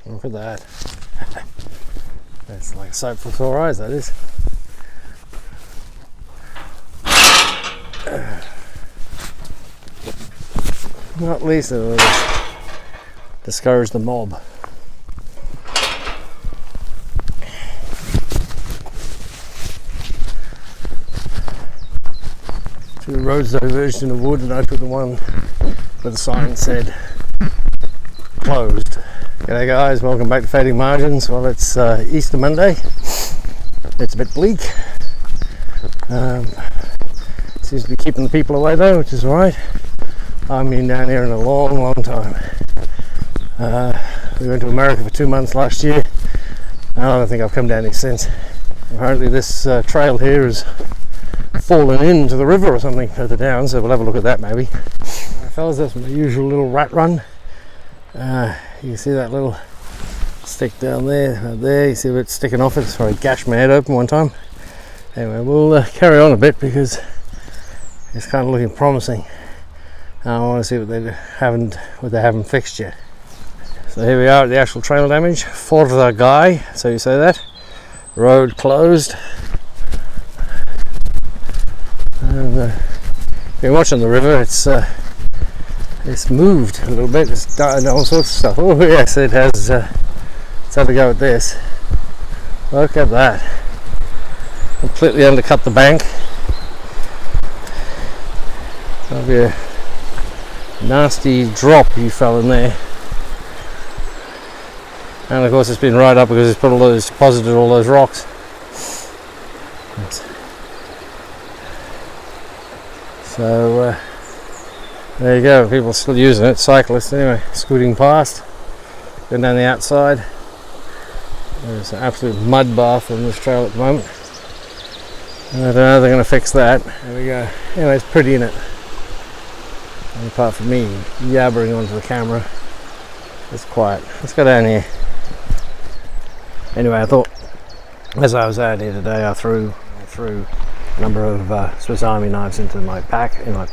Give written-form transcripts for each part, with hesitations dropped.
Look at that. That's like soap for sore eyes, that is. Not least it will discourage the mob. Two roads diverged in the wood, and I took the one where the sign said closed. G'day guys, welcome back to Fading Margins. Well, it's Easter Monday. It's a bit bleak. Seems to be keeping the people away though, which is alright. I haven't been down here in a long time. We went to America for 2 months last year. I don't think I've come down here since. Apparently this trail here has fallen into the river or something further down, so we'll have a look at that maybe. Fellas, that's my usual little rat run. You can see that little stick down there, you see it's sticking off it. Sorry, I gashed my head open one time. Anyway, we'll carry on a bit because it's kind of looking promising. I want to see what they haven't fixed yet. So here we are at the actual trail damage. Forza Guy, so you say that. Road closed. And if you're watching the river, it's moved a little bit. It's done all sorts of stuff. Oh yes, it has. Let's have a go at this. Look at that. Completely undercut the bank. That'll be a nasty drop you fell in there. And of course it's been right up because it's deposited all those rocks. So there you go, people are still using it, cyclists anyway, scooting past, going down the outside. There's an absolute mud bath on this trail at the moment. I don't know how they're going to fix that. There we go. Anyway, it's pretty in it. And apart from me yabbering onto the camera, it's quiet. Let's go down here. Anyway, I thought as I was out here today, I threw a number of Swiss Army knives into my pocket. And I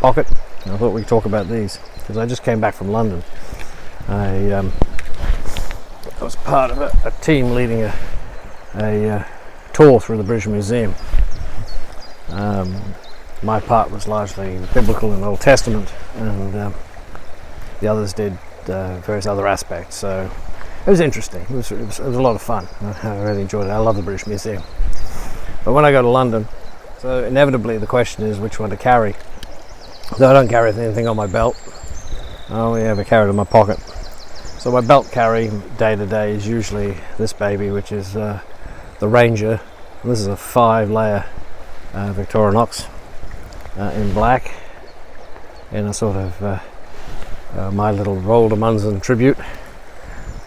thought we'd talk about these because I just came back from London. I was part of a team leading a tour through the British Museum. My part was largely biblical and Old Testament, and the others did various other aspects. So it was interesting. It was a lot of fun. I really enjoyed it. I love the British Museum. But when I go to London, so inevitably the question is which one to carry. Though I don't carry anything on my belt, I only ever carry it in my pocket. So my belt carry day to day is usually this baby, which is the Ranger. This is a 5-layer Victorinox in black, in a sort of my little Roald Amundsen tribute.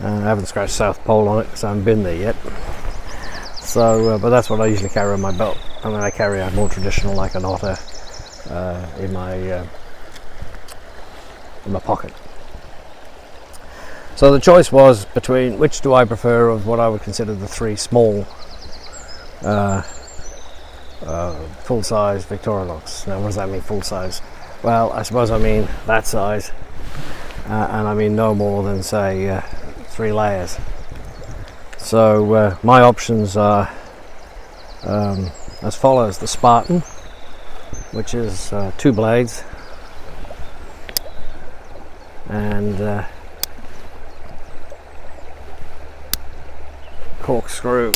I haven't scratched South Pole on it because I haven't been there yet. So, but that's what I usually carry on my belt. And then I carry a more traditional, like an otter, in my pocket. So the choice was between which do I prefer of what I would consider the 3 small full-size Victorinox. Now what does that mean, full size? Well, I suppose I mean that size, and I mean no more than say 3 layers. So my options are as follows: the Spartan, which is 2 blades, and corkscrew.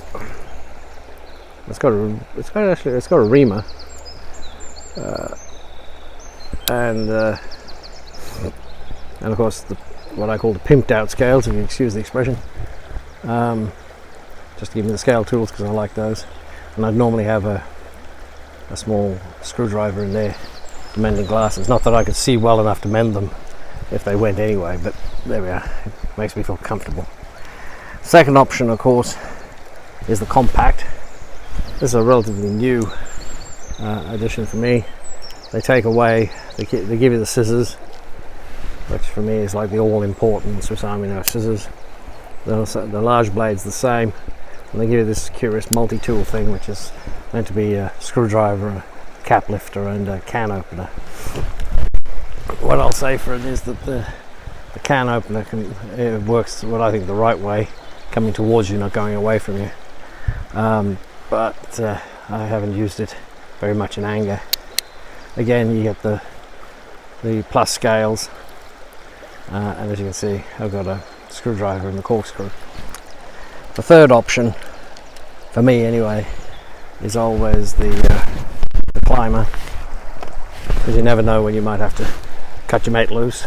It's got a reamer, and of course what I call the pimped out scales, if you excuse the expression. Just to give me the scale tools because I like those, and I'd normally have a small screwdriver in there for mending glasses. Not that I could see well enough to mend them if they went anyway, but there we are. It makes me feel comfortable. Second option, of course, is the compact. This is a relatively new addition for me. They take away, they give you the scissors, which for me is like the all-important Swiss Army knife scissors. The large blade's the same, and they give you this curious multi-tool thing, which is meant to be a screwdriver, a cap lifter, and a can opener. What I'll say for it is that the can opener it works what I think the right way, coming towards you, not going away from you. But I haven't used it very much in anger. Again, you get the plus scales, and as you can see, I've got a screwdriver and the corkscrew. The third option, for me anyway, is always the climber, because you never know when you might have to cut your mate loose.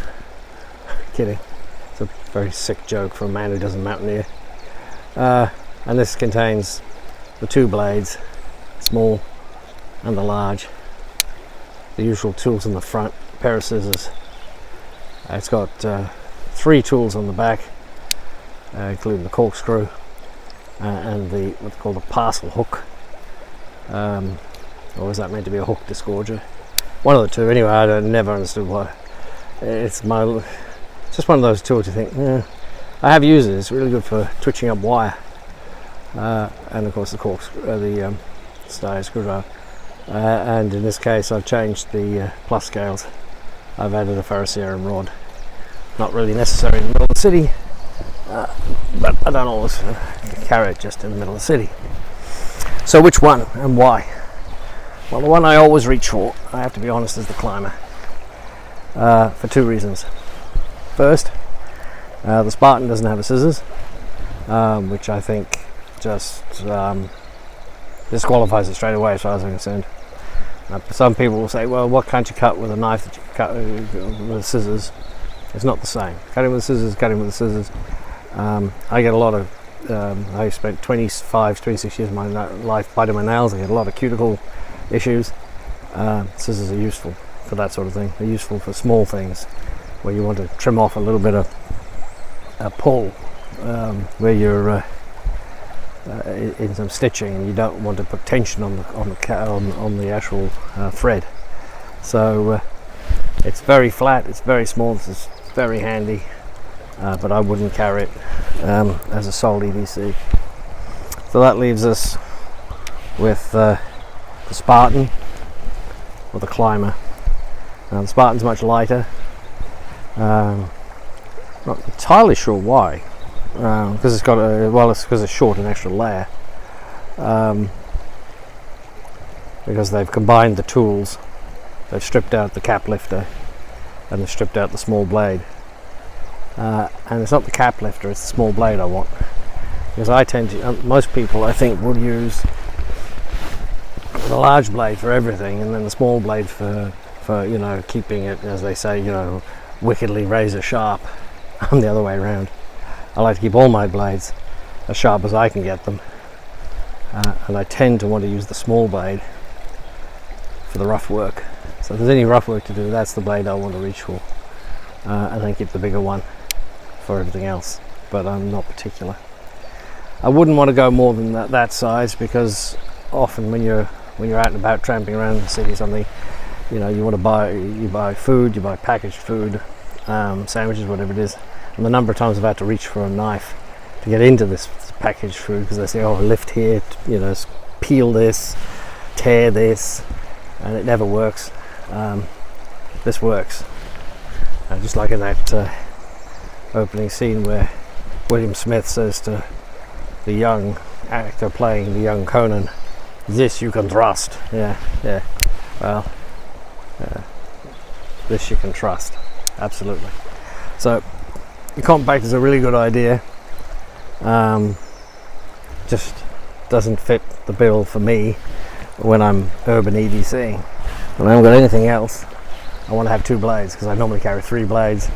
Kidding. It's a very sick joke for a man who doesn't mountaineer. And this contains the two blades, small and the large. The usual tools in the front, a pair of scissors. It's got 3 tools on the back, including the corkscrew and the what's called a parcel hook. Or is that meant to be a hook disgorger? One of the two. Anyway, I never understood why. It's just one of those tools you think, I have used it. It's really good for twitching up wire. And of course the the style screwdriver. And in this case, I've changed the plus scales. I've added a ferrocerium rod. Not really necessary in the middle of the city, but I don't always carry it just in the middle of the city. So which one and why? Well, the one I always reach for, I have to be honest, is the climber, for 2 reasons. First, the Spartan doesn't have a scissors, which I think just disqualifies it straight away as far as I'm concerned. Some people will say, well, what can't you cut with a knife that you can cut with scissors? It's not the same. Cutting with scissors, cutting with the scissors. I get a lot of, I spent 26 years of my life biting my nails. I get a lot of cuticle issues. Scissors are useful for that sort of thing. They're useful for small things where you want to trim off a little bit of a pull, where you're in some stitching and you don't want to put tension on the actual thread. So it's very flat, it's very small, it's very handy, but I wouldn't carry it as a sole EDC. So that leaves us with the Spartan or the climber. The Spartan's much lighter. Not entirely sure why. Because it's got it's because it's short, an extra layer. Because they've combined the tools, they've stripped out the cap lifter and they've stripped out the small blade. And it's not the cap lifter, it's the small blade I want. Because I tend to, most people I think will use the large blade for everything, and then the small blade for keeping it, as they say, wickedly razor sharp. I'm the other way around. I like to keep all my blades as sharp as I can get them, and I tend to want to use the small blade for the rough work. So if there's any rough work to do, that's the blade I want to reach for, and then keep the bigger one for everything else. But I'm not particular. I wouldn't want to go more than that size, because often when you're out and about tramping around the city or something, you want to buy food, you buy packaged food, sandwiches, whatever it is. And the number of times I've had to reach for a knife to get into this packaged food, because they say, oh, lift here, peel this, tear this, and it never works. This works. Just like in that opening scene where William Smith says to the young actor playing the young Conan, this you can trust. Yeah. Well, this you can trust. Absolutely. So the compact is a really good idea. Just doesn't fit the bill for me when I'm urban EDCing. When I haven't got anything else, I want to have 2 blades, because I normally carry 3 blades,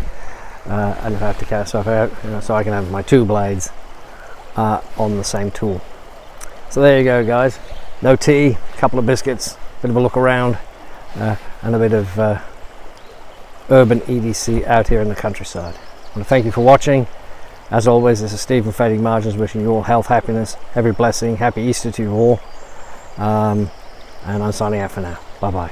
and if I have to carry stuff out, so I can have my 2 blades on the same tool. So there you go, guys. No tea, a couple of biscuits, bit of a look around, and a bit of urban EDC out here in the countryside. I want to thank you for watching. As always, this is Steve from Fading Margins, wishing you all health, happiness, every blessing. Happy Easter to you all. And I'm signing out for now. Bye bye.